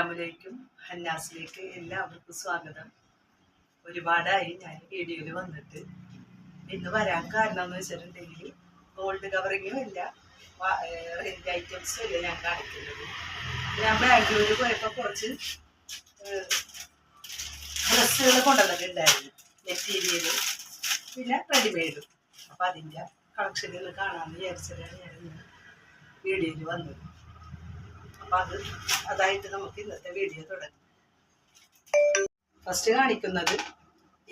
അസ്സലാമലൈക്കും. ഹന്നാസിലേക്ക് എല്ലാവർക്കും സ്വാഗതം. ഒരുപാടായി ഞാൻ വീഡിയോയിൽ വന്നിട്ട്. ഇന്ന് വരാൻ കാരണം എന്ന് വെച്ചിട്ടുണ്ടെങ്കിൽ ഗോൾഡ് കവറിങ്ങും ഇല്ല, റെന്റ് ഐറ്റംസും ഇല്ല ഞാൻ കാണിക്കുന്നത്. ഞാൻ ബാംഗ്ലൂർ പോയപ്പോൾ കുറച്ച് ഡ്രസ്സുകൾ കൊണ്ടുവന്നിട്ടുണ്ടായിരുന്നു, മെറ്റീരിയലും പിന്നെ റെഡിമെയ്ഡും. അപ്പം അതിൻ്റെ കളക്ഷനുകൾ കാണാമെന്ന് വിചാരിച്ചിട്ടാണ് ഞാൻ ഇന്ന് വീഡിയോയിൽ വന്നത്. അപ്പം അതായിട്ട് നമുക്ക് ഇന്നത്തെ വീഡിയോ തുടങ്ങാം. ഫസ്റ്റ് കാണിക്കുന്നത്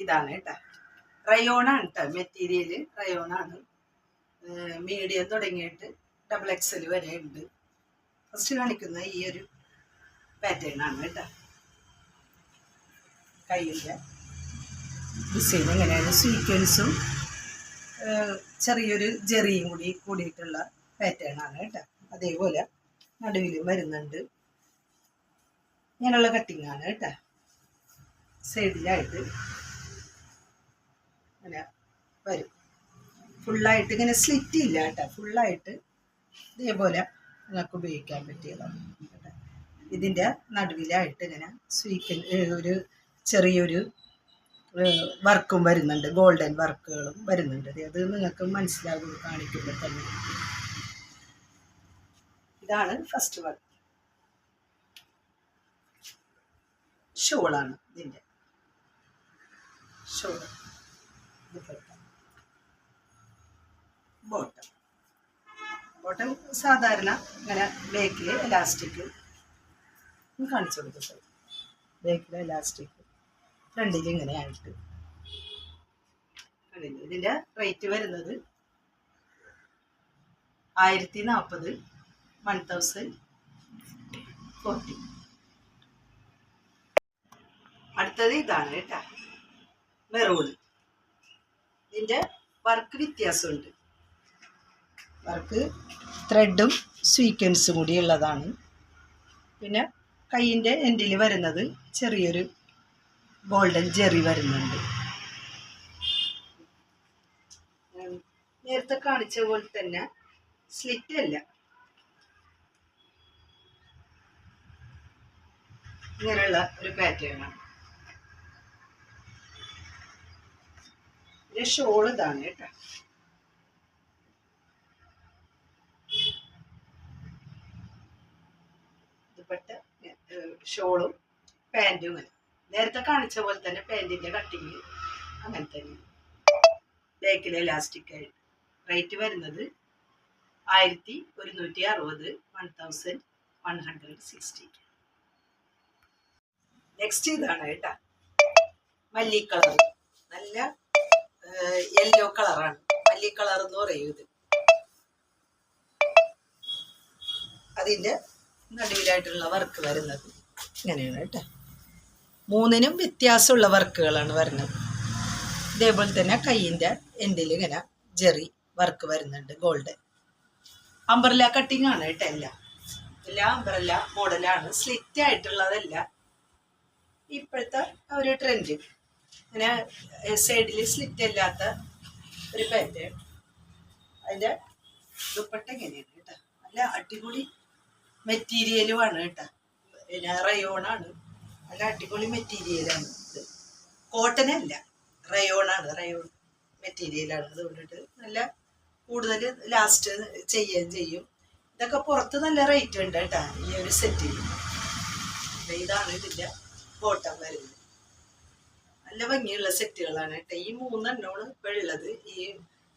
ഇതാണ് കേട്ടോ, റയോണാണ് കേട്ടോ മെറ്റീരിയൽ. റയോണാണ്, മീഡിയം തുടങ്ങിയിട്ട് XXL വരെ ഉണ്ട്. ഫസ്റ്റ് കാണിക്കുന്ന ഈ ഒരു പാറ്റേൺ ആണ് കേട്ടോ. കയ്യിൻ്റെ ഡിസൈൻ എങ്ങനെയാണ്, സ്വീക്വൻസും ചെറിയൊരു ജെറിയും കൂടിയിട്ടുള്ള പാറ്റേൺ ആണ് കേട്ടോ. അതേപോലെ നടുവിലും വരുന്നുണ്ട്. ഇങ്ങനെയുള്ള കട്ടിങ് ആണ് കേട്ടോ. സൈഡിലായിട്ട് ഇങ്ങനെ വരും. ഫുള്ളായിട്ട് ഇങ്ങനെ സ്ലിറ്റ് ഇല്ല കേട്ടോ, ഫുള്ളായിട്ട് ഇതേപോലെ നിങ്ങൾക്ക് ഉപയോഗിക്കാൻ പറ്റിയതാണ് കേട്ടോ. ഇതിൻ്റെ നടുവിലായിട്ട് ഇങ്ങനെ ഒരു ചെറിയൊരു വർക്കും വരുന്നുണ്ട്, ഗോൾഡൻ വർക്കുകളും വരുന്നുണ്ട്. അത് നിങ്ങൾക്ക് മനസ്സിലാകും കാണിക്കുമ്പോൾ തന്നെ. ഇതാണ് ഫസ്റ്റ് വൺ. ഷോളാണ് ഇതിൻ്റെ ഷോൾ. ബോട്ടം സാധാരണ ഇങ്ങനെ ബേക്കിൽ എലാസ്റ്റിക് കാണിച്ചു കൊടുക്കും. ബേക്കിൽ എലാസ്റ്റിക്, ഫ്രണ്ടിൽ ഇങ്ങനെ ആയിട്ട്. ഇതിൻ്റെ റേറ്റ് വരുന്നത് 1040, 1040. അടുത്തത് ഇതാണ് കേട്ടോ, മെറൂൺ. ഇതിൻ്റെ വർക്ക് വ്യത്യാസമുണ്ട്. വർക്ക് ത്രെഡും സ്വീക്വൻസും കൂടി ഉള്ളതാണ്. പിന്നെ കൈയിൻ്റെ എൻഡിൽ വരുന്നത് ചെറിയൊരു ഗോൾഡൻ ജെറി വരുന്നുണ്ട്. നേരത്തെ കാണിച്ച പോലെ തന്നെ സ്ലിറ്റ് അല്ല, ഇങ്ങനെയുള്ള ഒരു പാറ്റേൺ ആണ്. ഇതിൻ്റെ ഷോൾ ഇതാണ് കേട്ടോ. ദുപ്പട്ട, ഷോളും പാൻറ്റും ഇങ്ങനെ നേരത്തെ കാണിച്ച പോലെ തന്നെ. പാൻറ്റിൻ്റെ കട്ടിങ് അങ്ങനെ തന്നെ. ബാക്കിൽ എലാസ്റ്റിക് ആയിട്ട്. റേറ്റ് വരുന്നത് 1160, 1160. നെക്സ്റ്റ് ഇതാണ് കേട്ടോ, മല്ലി കളർ. നല്ല യെല്ലോ കളറാണ്, മല്ലി കളർ എന്ന് പറയും ഇത്. അതിൻ്റെ നടുവിലായിട്ടുള്ള വർക്ക് വരുന്നത് ഇങ്ങനെയാണ് കേട്ടോ. മൂന്നിനും വ്യത്യാസമുള്ള വർക്കുകളാണ് വരുന്നത്. ഇതേപോലെ തന്നെ കയ്യിൻ്റെ എൻഡിൽ ഇങ്ങനെ ജെറി വർക്ക് വരുന്നുണ്ട്, ഗോൾഡൻ. അംബ്രല്ല കട്ടിങ് ആണ് കേട്ടോ. എല്ലാം അംബ്രല്ല മോഡലാണ്, സ്ലിറ്റ് ആയിട്ടുള്ളതല്ല. ഇപ്പോഴത്തെ ഒരു ട്രെൻഡ് ഇങ്ങനെ സൈഡിൽ സ്ലിറ്റ് അല്ലാത്ത ഒരു പാറ്റേൺ. അതിൻ്റെ ദുപ്പട്ട ഇങ്ങനെയാണ് കേട്ടോ. നല്ല അടിപൊളി മെറ്റീരിയലുമാണ് കേട്ടോ. പിന്നെ റയോണാണ്, നല്ല അടിപൊളി മെറ്റീരിയലാണ് ഇത്. കോട്ടനല്ല, റയോണാണ്, റയോൺ മെറ്റീരിയലാണ്. അതുകൊണ്ടിട്ട് നല്ല കൂടുതൽ ലാസ്റ്റ് ചെയ്യുകയും ചെയ്യും. ഇതൊക്കെ പുറത്ത് നല്ല റേറ്റ് ഉണ്ട് കേട്ടോ ഈ ഒരു സെറ്റിൽ. ഇതാണ് ഇതിൻ്റെ ബോട്ടം വരുന്നത്. നല്ല ഭംഗിയുള്ള സെറ്റുകളാണ് കേട്ടോ. ഈ 3 എണ്ണമാണ് ഇപ്പോൾ ഉള്ളത്. ഈ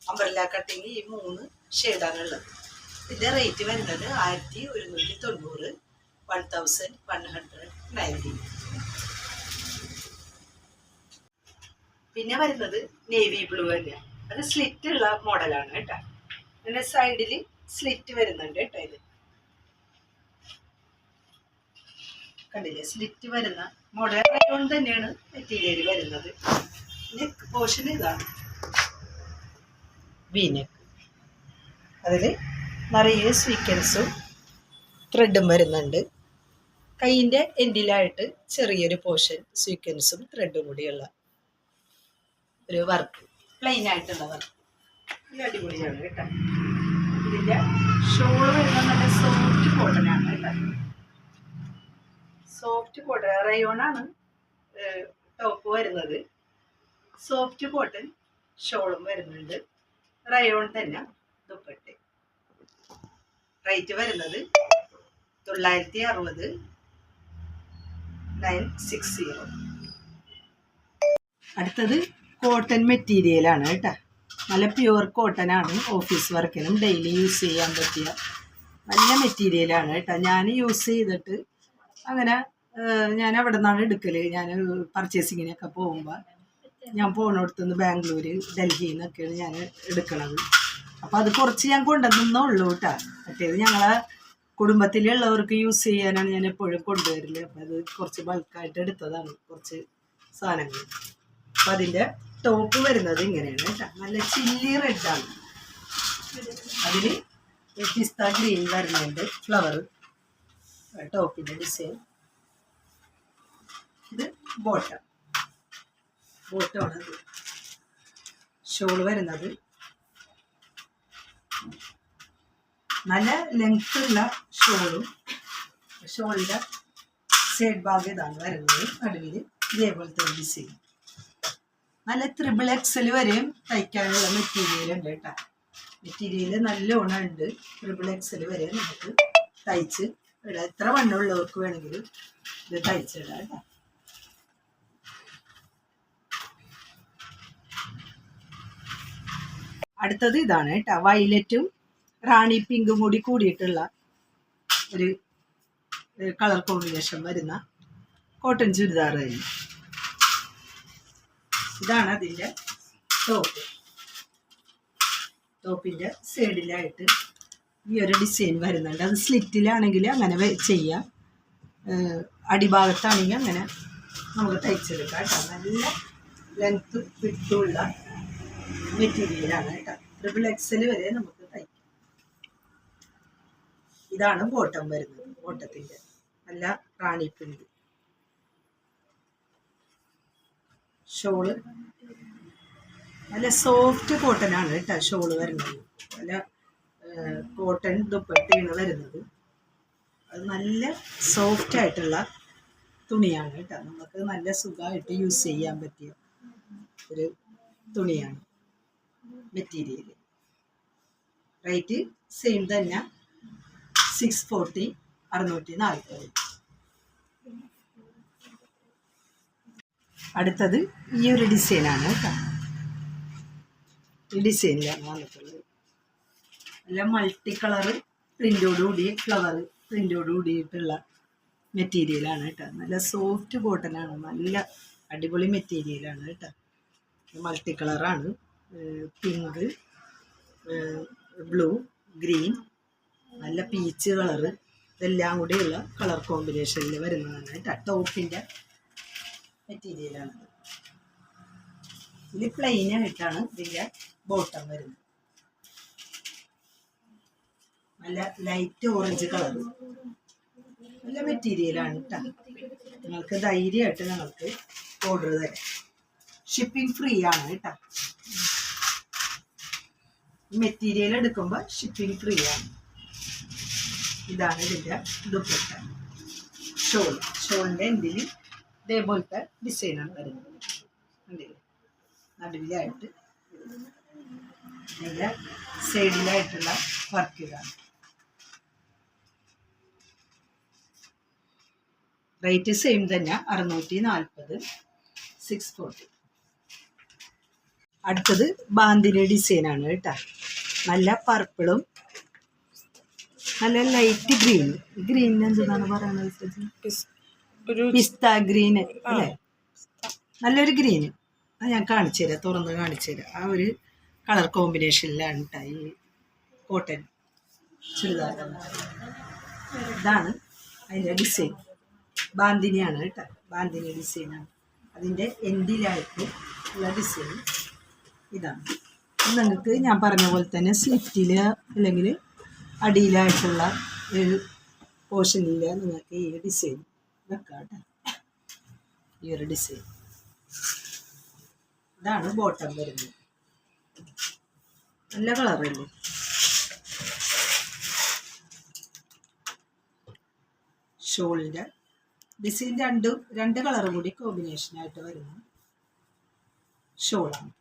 അംബ്രല്ല കട്ടിങ് ഈ 3 ഷെയ്ഡാണ് ഉള്ളത്. ഇതിൻ്റെ റേറ്റ് വരുന്നത് 1190, 1190. പിന്നെ വരുന്നത് നേവി ബ്ലൂ തന്നെയാണ്. അത് സ്ലിറ്റ് ഉള്ള മോഡലാണ് കേട്ടോ. പിന്നെ സൈഡിൽ സ്ലിറ്റ് വരുന്നുണ്ട് കേട്ടോ. ഇത് കണ്ടില്ലേ, സ്ലിറ്റ് വരുന്ന മോഡൽ റയോൺ തന്നെയാണ് മെറ്റീരിയൽ വരുന്നത്. നെക്ക് പോർഷൻ ഇതാണ്, വി നെക്ക്. അതിൽ നിറയെ സ്വീക്വൻസും ത്രെഡും വരുന്നുണ്ട്. കൈയിൻ്റെ എൻഡിലായിട്ട് ചെറിയൊരു പോർഷൻ സ്വീക്വൻസും ത്രെഡും കൂടിയുള്ള ഒരു വർക്ക്, പ്ലെയിൻ ആയിട്ടുള്ള വർക്ക്. ഇത് അടിപൊളിയാണ് കേട്ടോ. ഇതിൻ്റെ ഷോള് വരുന്നത് നല്ല സോഫ്റ്റ് കോട്ടനാണ് കേട്ടോ. സോഫ്റ്റ് കോട്ടൺ റയോണാണ് ടോപ്പ് വരുന്നത്. സോഫ്റ്റ് കോട്ടൺ ഷോളും വരുന്നുണ്ട്. റയോൺ തന്നെ ദുപ്പട്ട. റേറ്റ് വരുന്നത് 960 960. അടുത്തത് കോട്ടൺ മെറ്റീരിയലാണ് കേട്ടോ. നല്ല പ്യുവർ കോട്ടൺ ആണ്. ഓഫീസ് വർക്കിനും ഡെയിലി യൂസ് ചെയ്യാൻ പറ്റിയ നല്ല മെറ്റീരിയലാണ് കേട്ടോ. ഞാൻ യൂസ് ചെയ്തിട്ട് അങ്ങനെ ഞാൻ അവിടെ നിന്നാണ് എടുക്കൽ. ഞാൻ പർച്ചേസിങ്ങിനൊക്കെ പോകുമ്പോൾ ഞാൻ പോകുന്നിടത്തുനിന്ന് ബാംഗ്ലൂർ, ഡൽഹിയിൽ നിന്നൊക്കെയാണ് ഞാൻ എടുക്കണത്. അപ്പോൾ അത് കുറച്ച് ഞാൻ കൊണ്ടുവന്നേ ഉള്ളൂ കേട്ടോ. മറ്റേത് ഞങ്ങളെ കുടുംബത്തിലുള്ളവർക്ക് യൂസ് ചെയ്യാനാണ് ഞാൻ എപ്പോഴും കൊണ്ടുവരില്ല. അപ്പോൾ അത് കുറച്ച് ബൾക്കായിട്ട് എടുത്തതാണ് കുറച്ച് സാധനങ്ങൾ. അപ്പം അതിൻ്റെ ടോപ്പ് വരുന്നത് ഇങ്ങനെയാണ് കേട്ടോ. നല്ല ചില്ലി റെഡാണ്. അതിൽ പിസ്ത ഗ്രീൻ വരുന്നുണ്ട് ഫ്ലവർ ടോപ്പിൻ്റെ ഡിസൈൻ. ഇത് ബോട്ടമാണ്. അത് ഷോൾ വരുന്നത് നല്ല ലെങ്ത് ഉള്ള ഷോളും ഷോളിൻ്റെ സൈഡ് ഭാഗം ഇതാണ് വരുന്നത്. നടുവിൽ ഇതേപോലത്തെ ഡിസൈൻ. നല്ല 3XL വരെയും തയ്ക്കാനുള്ള മെറ്റീരിയൽ ഉണ്ട് കേട്ടോ. മെറ്റീരിയൽ നല്ലോണം ഉണ്ട്. 3XL വരെ നമുക്ക് തയ്ച്ച് ഇടാം. എത്ര വണ്ണമുള്ളവർക്ക് വേണമെങ്കിലും ഇത് തയ്ച്ചിടാം കേട്ടോ. അടുത്തത് ഇതാണ് കേട്ടോ. വയലറ്റും റാണി പിങ്കും കൂടി കൂടിയിട്ടുള്ള ഒരു കളർ കോമ്പിനേഷൻ വരുന്ന കോട്ടൺ ചുരിദാർ കഴിഞ്ഞു. ഇതാണ് അതിൻ്റെ ടോപ്പ്. ടോപ്പിൻ്റെ സൈഡിലായിട്ട് ഈ ഒരു ഡിസൈൻ വരുന്നുണ്ട്. അത് സ്ലിറ്റിലാണെങ്കിൽ അങ്ങനെ ചെയ്യാം, അടിഭാഗത്താണെങ്കിൽ അങ്ങനെ നമുക്ക് തയ്ച്ചെടുക്കാം കേട്ടോ. നല്ല ലെങ്ത്ത് വിട്ടുള്ള മെറ്റീരിയലാണ് കേട്ടോ. 3XL വരെ നമുക്ക് തയ്ക്കാം. ഇതാണ് ബോട്ടം വരുന്നത്. ബോട്ടത്തിൻ്റെ നല്ല റാണി പിങ്ക്. ഷോള് നല്ല സോഫ്റ്റ് കോട്ടൺ ആണ് കേട്ടോ. ഷോള് വരുന്നത് നല്ല കോട്ടൺ ദുപ്പട്ടയാണ് വരുന്നത്. അത് നല്ല സോഫ്റ്റ് ആയിട്ടുള്ള തുണിയാണ് കേട്ടോ. നമുക്ക് നല്ല സുഖമായിട്ട് യൂസ് ചെയ്യാൻ പറ്റിയ ഒരു തുണിയാണ്. മെറ്റീരിയൽ റേറ്റ് സെയിം തന്നെ 640 640. അടുത്തത് ഈ ഒരു ഡിസൈനാണ് കേട്ടോ. ഈ ഡിസൈനിലാണ് വന്നിട്ടുള്ളത്. നല്ല മൾട്ടി കളറ് പ്രിൻ്റോടുകൂടി ഫ്ലവർ പ്രിൻ്റോട് കൂടിയിട്ടുള്ള മെറ്റീരിയലാണ് കേട്ടോ. നല്ല സോഫ്റ്റ് കോട്ടനാണ്. നല്ല അടിപൊളി മെറ്റീരിയലാണ് കേട്ടോ. മൾട്ടി കളറാണ്. പിങ്ക്, ബ്ലൂ, ഗ്രീൻ, നല്ല പീച്ച് കളറ് ഇതെല്ലാം കൂടിയുള്ള കളർ കോമ്പിനേഷനിൽ വരുന്നതാണ് കേട്ടോ. ടോപ്പിൻ്റെ മെറ്റീരിയലാണ്. ഇത് പ്ലെയിൻ ആയിട്ടാണ് ഇതിൻ്റെ ബോട്ടം വരുന്നത്. നല്ല ലൈറ്റ് ഓറഞ്ച് കളർ നല്ല മെറ്റീരിയലാണ് കേട്ടോ. നിങ്ങൾക്ക് ധൈര്യമായിട്ട് നിങ്ങൾക്ക് ഓർഡർ തരാം. ഷിപ്പിംഗ് ഫ്രീ ആണ് കേട്ടോ. മെറ്റീരിയൽ എടുക്കുമ്പോൾ ഷിപ്പിംഗ് ഫ്രീ ആണ്. ഇതാണ് ഇതിൻ്റെ ദുപ്പട്ട. ഷോളിൻ്റെ എന്തിൽ ഇതേപോലത്തെ ഡിസൈനാണ് വരുന്നത്. കണ്ടില്ലേ? നടുവിലായിട്ട് അതിൻ്റെ സൈഡിലായിട്ടുള്ള വർക്ക് ഇതാണ്. റേറ്റ് സെയിം തന്നെ 640 640. അടുത്തത് ബാന്തിനി ഡിസൈനാണ് കേട്ടോ. നല്ല പർപ്പിളും നല്ല ലൈറ്റ് ഗ്രീൻ എന്താണ് പറയുന്നത്? പിസ്ത ഗ്രീൻ അല്ലേ? നല്ലൊരു ഗ്രീന്. അത് ഞാൻ കാണിച്ചു തരാം, തുറന്ന് കാണിച്ചു തരാം. ആ ഒരു കളർ കോമ്പിനേഷനിലാണ് കേട്ടോ ഈ കോട്ടൺ ചുരിദാർ. ഇതാണ് അതിൻ്റെ ഡിസൈൻ. ബാന്തിനിയാണ് കേട്ടോ. ബാന്തിനി ഡിസൈനാണ്. അതിൻ്റെ എൻഡിലായിട്ട് ഉള്ള ഡിസൈൻ ഇതാണ്. നിങ്ങൾക്ക് ഞാൻ പറഞ്ഞ പോലെ തന്നെ സ്ലിറ്റിൽ അല്ലെങ്കിൽ അടിയിലായിട്ടുള്ള ഒരു പോർഷനിൽ നിങ്ങൾക്ക് ഈ ഡിസൈൻ വെക്കാം കേട്ടോ. ഈ ഒരു ഡിസൈൻ ഇതാണ് ബോട്ടം വരുന്നത്. നല്ല കളറല്ലേ? ഷോളിൻ്റെ ഡിസൈൻ രണ്ട് കളറും കൂടി കോമ്പിനേഷനായിട്ട് വരുന്ന ഷോളാണ്.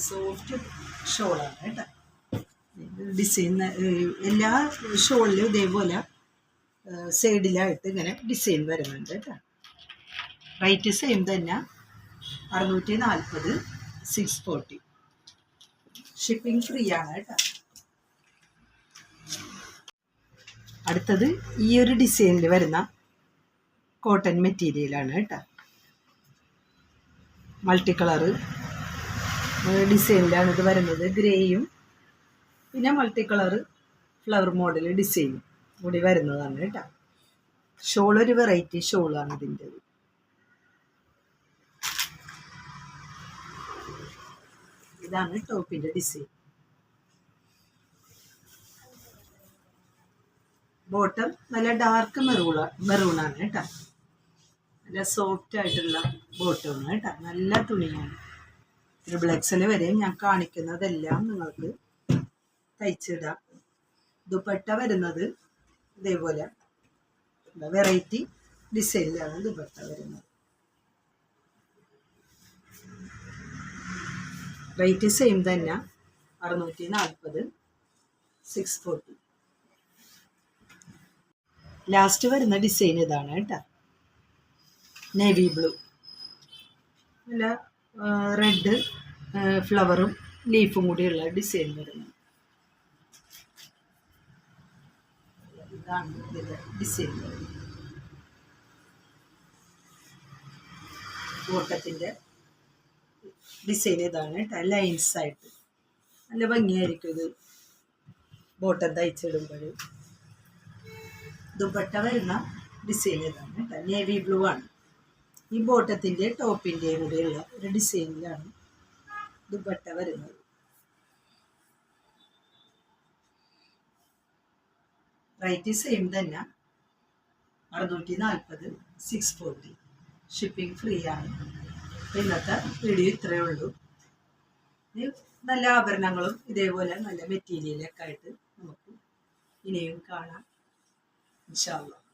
സോഫ്റ്റ് ഷോളാണ് കേട്ടോ. ഡിസൈൻ എല്ലാ ഷോളിലും ഇതേപോലെ സൈഡിലായിട്ട് ഇങ്ങനെ ഡിസൈൻ വരുന്നുണ്ട് കേട്ടോ. റേറ്റ് സെയിം തന്നെ, 640, 640. ഷിപ്പിംഗ് ഫ്രീ ആണ് കേട്ടോ. അടുത്തത് ഈ ഒരു ഡിസൈനിൽ വരുന്ന കോട്ടൺ മെറ്റീരിയലാണ് കേട്ടോ. മൾട്ടി കളറ് ഡിസൈനിലാണ് ഇത് വരുന്നത്. ഗ്രേയും പിന്നെ മൾട്ടി കളറ് ഫ്ലവർ മോഡൽ ഡിസൈനും കൂടി വരുന്നതാണ് കേട്ടോ. ഷോൾ ഒരു വെറൈറ്റി ഷോളാണ് ഇതിൻ്റെത്. ഇതാണ് ടോപ്പിൻ്റെ ഡിസൈൻ. ബോട്ടം നല്ല ഡാർക്ക് മെറൂണാണ് കേട്ടോ. നല്ല സോഫ്റ്റ് ആയിട്ടുള്ള ബോട്ടമാണ് കേട്ടോ. നല്ല തുണിയാണ്. ട്രിപ്പിൾ എക്സൽ വരെ ഞാൻ കാണിക്കുന്നതെല്ലാം നിങ്ങൾക്ക് തയ്ച്ചിടാം. ദുപ്പട്ട വരുന്നത് ഇതേപോലെ വെറൈറ്റി ഡിസൈനിലാണ് ദുപ്പട്ട വരുന്നത്. റേറ്റ് സെയിം തന്നെ, 640, 640. ലാസ്റ്റ് വരുന്ന ഡിസൈൻ ഇതാണ് കേട്ടോ. നേവി ബ്ലൂ, നല്ല റെഡ് ഫ്ലവറും ലീഫും കൂടിയുള്ള ഡിസൈൻ വരുന്നത്. ഇതാണ് ഇതിൻ്റെ ഡിസൈൻ വരുന്നത്. ഓട്ടത്തിൻ്റെ ഡിസൈൻ ഇതാണ് കേട്ടോ. ലൈൻസ് ആയിട്ട് നല്ല ഭംഗിയായിരിക്കും ഇത് ബോട്ടം തയ്ച്ചിടുമ്പോൾ. ദുപ്പട്ട വരുന്ന ഡിസൈൻ ഇതാണ് കേട്ടോ. നേവി ബ്ലൂ ആണ്. ഈ ബോട്ടത്തിൻ്റെ ടോപ്പിൻ്റെയും കൂടെയുള്ള ഒരു ഡിസൈനിലാണ് ദുപ്പട്ട വരുന്നത്. റേറ്റ് സെയിം തന്നെ, 640, 640. ഷിപ്പിംഗ് ഫ്രീ ആണ്. ഇന്നത്തെ വീഡിയോ ഇത്രയേ ഉള്ളൂ. നല്ല ആഭരണങ്ങളും ഇതേപോലെ നല്ല മെറ്റീരിയലൊക്കെ ആയിട്ട് നമുക്ക് ഇനിയും കാണാം ഇൻഷാ അല്ലാഹ്.